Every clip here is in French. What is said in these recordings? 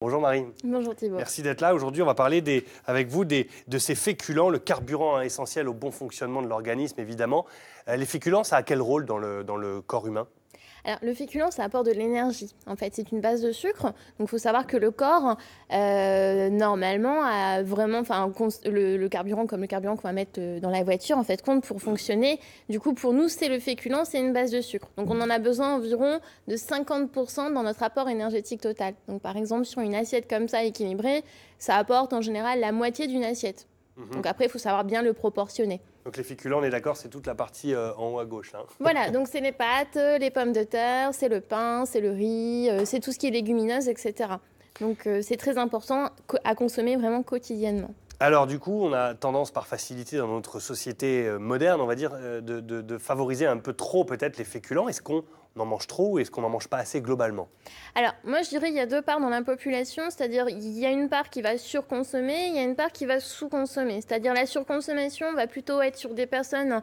Bonjour Marie. Bonjour Thibaut. Merci d'être là. Aujourd'hui, on va parler avec vous de ces féculents, le carburant essentiel au bon fonctionnement de l'organisme, évidemment. Les féculents, ça a quel rôle dans le corps humain ? Alors, le féculent, ça apporte de l'énergie. En fait, c'est une base de sucre. Donc, il faut savoir que le corps, normalement, a vraiment, le carburant, comme le carburant qu'on va mettre dans la voiture, en fait, compte pour fonctionner. Du coup, pour nous, c'est le féculent, c'est une base de sucre. Donc, on en a besoin environ de 50% dans notre apport énergétique total. Donc, par exemple, sur une assiette comme ça, équilibrée, ça apporte en général la moitié d'une assiette. Donc après, il faut savoir bien le proportionner. Donc les féculents, on est d'accord, c'est toute la partie en haut à gauche. Hein. Voilà, donc c'est les pâtes, les pommes de terre, c'est le pain, c'est le riz, c'est tout ce qui est légumineuse, etc. Donc c'est très important à consommer vraiment quotidiennement. Alors du coup, on a tendance par facilité dans notre société moderne, on va dire, de favoriser un peu trop peut-être les féculents. Est-ce qu'on en mange trop ou est-ce qu'on n'en mange pas assez globalement ? Alors, moi, je dirais qu'il y a deux parts dans la population, c'est-à-dire il y a une part qui va surconsommer, il y a une part qui va sous-consommer. C'est-à-dire la surconsommation va plutôt être sur des personnes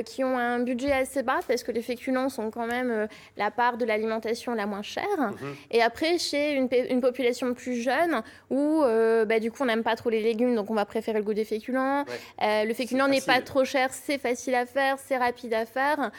qui ont un budget assez bas, parce que les féculents sont quand même la part de l'alimentation la moins chère. Et après, chez une population plus jeune, où du coup, on n'aime pas trop les légumes, donc on va préférer le goût des féculents. Ouais. Le féculent n'est pas trop cher, c'est facile à faire, c'est rapide à faire.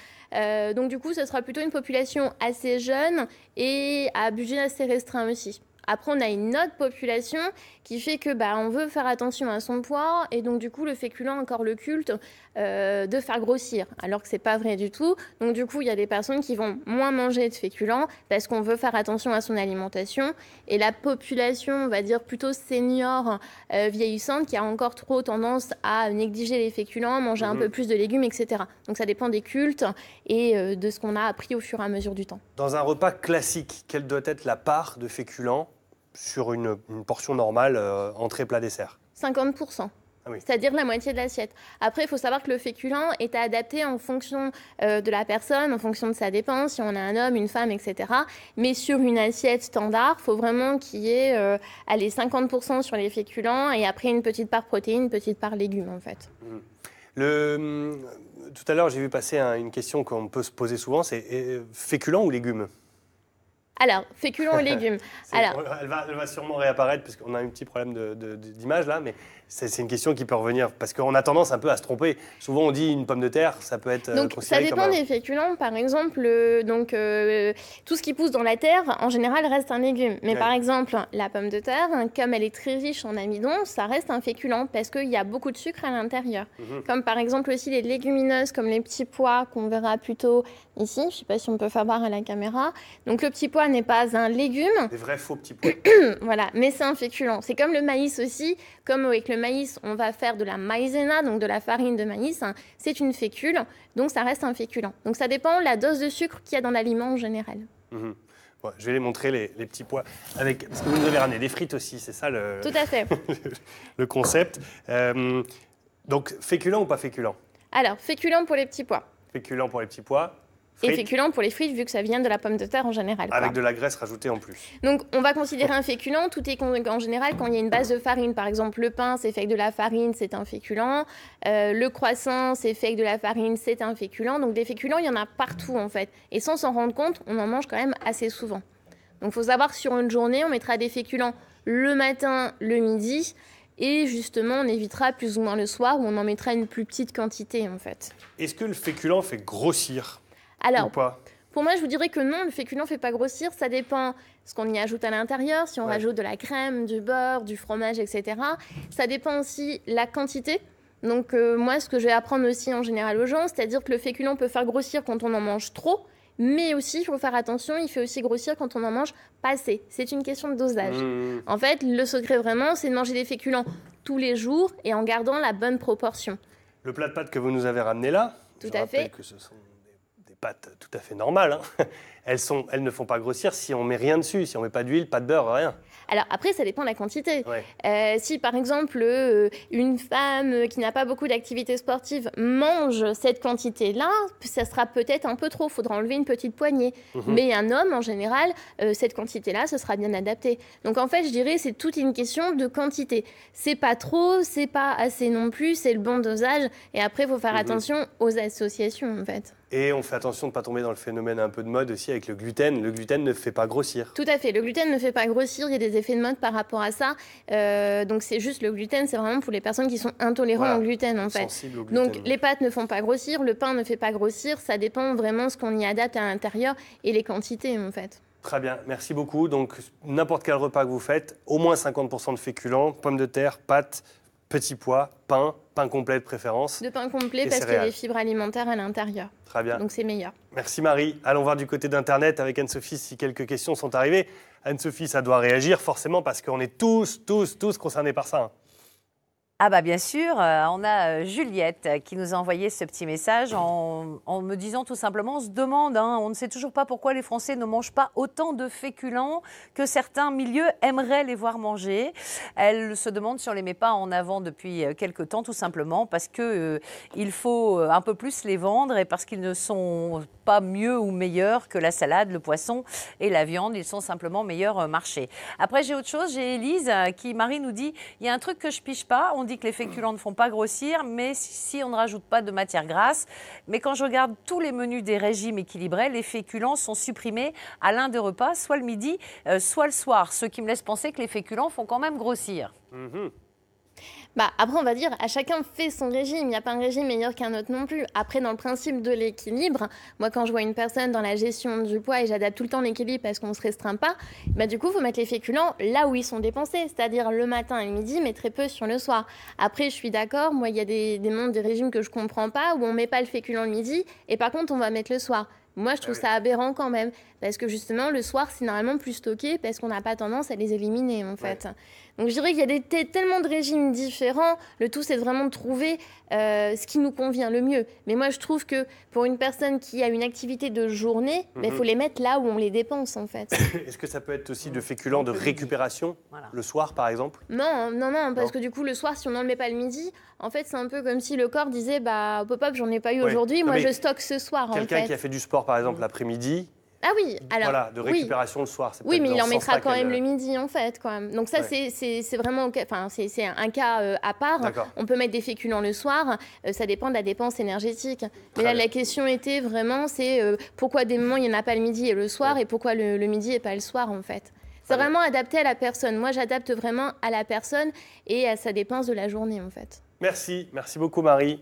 Donc du coup, ce sera plutôt une population assez jeune et à budget assez restreint aussi. Après, on a une autre population qui fait que on veut faire attention à son poids et donc du coup, le féculent a encore le culte de faire grossir, alors que c'est pas vrai du tout. Donc du coup, il y a des personnes qui vont moins manger de féculents parce qu'on veut faire attention à son alimentation. Et la population, on va dire plutôt senior, vieillissante, qui a encore trop tendance à négliger les féculents, manger un peu plus de légumes, etc. Donc ça dépend des cultes et de ce qu'on a appris au fur et à mesure du temps. Dans un repas classique, quelle doit être la part de féculents sur une portion normale, entrée, plat, dessert ? 50%. Ah oui. C'est-à-dire la moitié de l'assiette. Après, il faut savoir que le féculent est adapté en fonction de la personne, en fonction de sa dépense, si on a un homme, une femme, etc. Mais sur une assiette standard, il faut vraiment qu'il y ait 50% sur les féculents et après une petite part protéines, une petite part légumes, en fait. Tout à l'heure, j'ai vu passer une question qu'on peut se poser souvent, c'est féculents ou légumes ? Alors, féculents et légumes. Elle va sûrement réapparaître parce qu'on a un petit problème d'image là, mais c'est une question qui peut revenir parce qu'on a tendance un peu à se tromper. Souvent, on dit une pomme de terre, ça peut être donc, considéré ça dépend des féculents. Par exemple, tout ce qui pousse dans la terre, en général, reste un légume. Mais par exemple, la pomme de terre, comme elle est très riche en amidon, ça reste un féculent parce qu'il y a beaucoup de sucre à l'intérieur. Comme par exemple aussi les légumineuses, comme les petits pois qu'on verra plutôt ici. Je ne sais pas si on peut faire voir à la caméra. Donc, le petit pois n'est pas un légume. Des vrais faux petits pois. Voilà, mais c'est un féculent. C'est comme le maïs aussi. Comme avec le maïs, on va faire de la maïzena, donc de la farine de maïs. C'est une fécule, donc ça reste un féculent. Donc ça dépend de la dose de sucre qu'il y a dans l'aliment en général. Bon, je vais les montrer, les petits pois. Parce que vous nous avez ramené des frites aussi, c'est ça Tout à fait. le concept. Donc, féculent ou pas féculent ? Alors, féculent pour les petits pois. Féculent pour les petits pois. Et féculent pour les frites, vu que ça vient de la pomme de terre en général. Avec de la graisse rajoutée en plus. Donc, on va considérer un féculent, tout est en général quand il y a une base de farine. Par exemple, le pain, c'est fait avec de la farine, c'est un féculent. Le croissant, c'est fait avec de la farine, c'est un féculent. Donc, des féculents, il y en a partout, en fait. Et sans s'en rendre compte, on en mange quand même assez souvent. Donc, il faut savoir que sur une journée, on mettra des féculents le matin, le midi. Et justement, on évitera plus ou moins le soir, où on en mettra une plus petite quantité, en fait. Est-ce que le féculent fait grossir ? Alors, ou pas ? Pour moi, je vous dirais que non, le féculent ne fait pas grossir. Ça dépend ce qu'on y ajoute à l'intérieur, si on rajoute de la crème, du beurre, du fromage, etc. Ça dépend aussi la quantité. Donc moi, ce que je vais apprendre aussi en général aux gens, c'est-à-dire que le féculent peut faire grossir quand on en mange trop, mais aussi, il faut faire attention, il fait aussi grossir quand on en mange pas assez. C'est une question de dosage. En fait, le secret vraiment, c'est de manger des féculents tous les jours et en gardant la bonne proportion. Le plat de pâtes que vous nous avez ramené là, tout à fait. Que ce sont des pâtes tout à fait normales. Elles ne font pas grossir si on met rien dessus, si on met pas d'huile, pas de beurre, rien. Alors après, ça dépend de la quantité. Si par exemple, une femme qui n'a pas beaucoup d'activité sportive mange cette quantité-là, ça sera peut-être un peu trop, il faudra enlever une petite poignée. Mais un homme, en général, cette quantité-là, ce sera bien adapté. Donc en fait, je dirais c'est toute une question de quantité. C'est pas trop, c'est pas assez non plus, c'est le bon dosage. Et après, il faut faire attention aux associations, en fait. Et on fait attention de ne pas tomber dans le phénomène un peu de mode aussi, aussi avec le gluten. Le gluten ne fait pas grossir. Tout à fait. Le gluten ne fait pas grossir. Il y a des effets de mode par rapport à ça. Donc, c'est juste le gluten. C'est vraiment pour les personnes qui sont intolérantes au gluten, en fait. Sensibles au gluten. Donc, les pâtes ne font pas grossir. Le pain ne fait pas grossir. Ça dépend vraiment ce qu'on y adapte à l'intérieur et les quantités, en fait. Très bien, merci beaucoup. Donc, n'importe quel repas que vous faites, au moins 50% de féculents, pommes de terre, pâtes, petits pois, pain complet de préférence. De pain complet parce qu'il y a des fibres alimentaires à l'intérieur. Très bien. Donc, c'est meilleur. Merci Marie. Allons voir du côté d'Internet avec Anne-Sophie si quelques questions sont arrivées. Anne-Sophie, ça doit réagir forcément parce qu'on est tous concernés par ça. Hein. Ah bah bien sûr, on a Juliette qui nous a envoyé ce petit message en me disant tout simplement, on se demande, on ne sait toujours pas pourquoi les Français ne mangent pas autant de féculents que certains milieux aimeraient les voir manger. Elle se demande si on ne les met pas en avant depuis quelque temps, tout simplement parce qu'il faut un peu plus les vendre et parce qu'ils ne sont pas mieux ou meilleurs que la salade, le poisson et la viande, ils sont simplement meilleurs marché. Après j'ai autre chose, j'ai Élise qui, Marie nous dit, il y a un truc que je pige pas, on dit que les féculents ne font pas grossir, mais si on ne rajoute pas de matière grasse. Mais quand je regarde tous les menus des régimes équilibrés, les féculents sont supprimés à l'un des repas, soit le midi, soit le soir. Ce qui me laisse penser que les féculents font quand même grossir. Après, on va dire, à chacun fait son régime. Il n'y a pas un régime meilleur qu'un autre non plus. Après, dans le principe de l'équilibre, moi, quand je vois une personne dans la gestion du poids et j'adapte tout le temps l'équilibre parce qu'on ne se restreint pas, du coup, il faut mettre les féculents là où ils sont dépensés, c'est-à-dire le matin et le midi, mais très peu sur le soir. Après, je suis d'accord, moi, il y a des mondes, des régimes que je ne comprends pas où on ne met pas le féculent le midi et par contre, on va mettre le soir. Moi, je trouve ça aberrant quand même, parce que justement, le soir, c'est normalement plus stocké, parce qu'on n'a pas tendance à les éliminer, en fait. Donc, je dirais qu'il y a tellement de régimes différents. Le tout, c'est vraiment de trouver ce qui nous convient le mieux. Mais moi, je trouve que pour une personne qui a une activité de journée, il faut les mettre là où on les dépense, en fait. Est-ce que ça peut être aussi de féculents de récupération, le soir, par exemple? Non, parce que du coup, le soir, si on n'en met pas le midi, en fait, c'est un peu comme si le corps disait, pop-up, j'en ai pas eu aujourd'hui, moi, je stocke ce soir, en fait. Quelqu'un qui a fait du sport, par exemple, l'après-midi. Ah oui, alors. Voilà, de récupération le soir. Oui, mais il en mettra quand même le midi, en fait, quoi. Donc ça, c'est vraiment, c'est un cas à part. On peut mettre des féculents le soir, ça dépend de la dépense énergétique. Mais là, la question était vraiment, c'est pourquoi des moments il n'y en a pas le midi et le soir, et pourquoi le midi et pas le soir, en fait. C'est vraiment adapté à la personne. Moi, j'adapte vraiment à la personne et à sa dépense de la journée, en fait. Merci beaucoup, Marie.